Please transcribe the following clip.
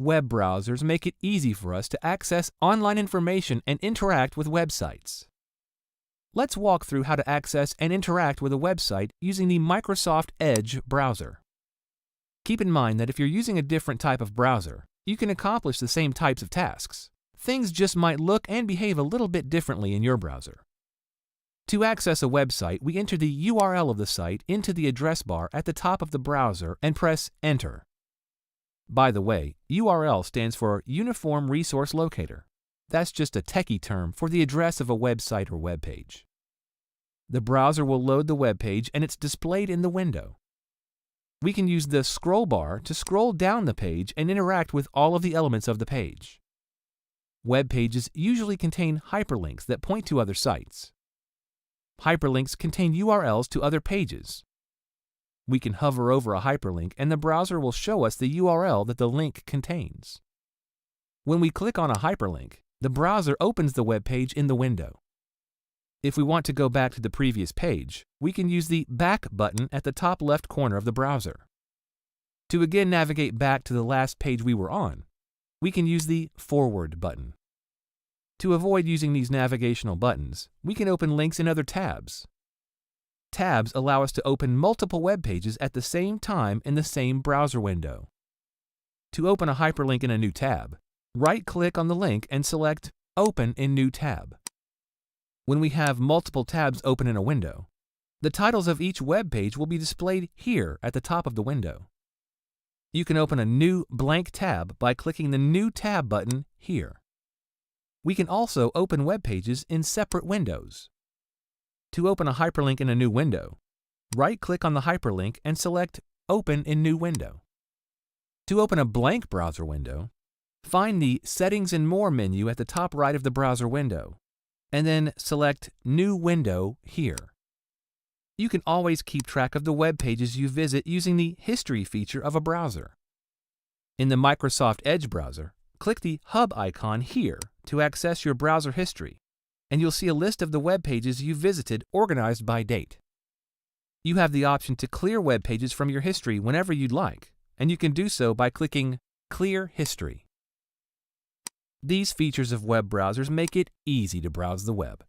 Web browsers make it easy for us to access online information and interact with websites. Let's walk through how to access and interact with a website using the Microsoft Edge browser. Keep in mind that if you're using a different type of browser, you can accomplish the same types of tasks. Things just might look and behave a little bit differently in your browser. To access a website, we enter the URL of the site into the address bar at the top of the browser and press Enter. By the way, URL stands for Uniform Resource Locator. That's just a techie term for the address of a website or web page. The browser will load the web page and it's displayed in the window. We can use the scroll bar to scroll down the page and interact with all of the elements of the page. Web pages usually contain hyperlinks that point to other sites. Hyperlinks contain URLs to other pages. We can hover over a hyperlink and the browser will show us the URL that the link contains. When we click on a hyperlink, the browser opens the web page in the window. If we want to go back to the previous page, we can use the Back button at the top left corner of the browser. To again navigate back to the last page we were on, we can use the Forward button. To avoid using these navigational buttons, we can open links in other tabs. Tabs allow us to open multiple web pages at the same time in the same browser window. To open a hyperlink in a new tab, right-click on the link and select Open in New Tab. When we have multiple tabs open in a window, the titles of each web page will be displayed here at the top of the window. You can open a new blank tab by clicking the New Tab button here. We can also open web pages in separate windows. To open a hyperlink in a new window, right-click on the hyperlink and select Open in New Window. To open a blank browser window, find the Settings and More menu at the top right of the browser window, and then select New Window here. You can always keep track of the web pages you visit using the History feature of a browser. In the Microsoft Edge browser, click the Hub icon here to access your browser history, and you'll see a list of the web pages you visited organized by date. You have the option to clear web pages from your history whenever you'd like, and you can do so by clicking Clear History. These features of web browsers make it easy to browse the web.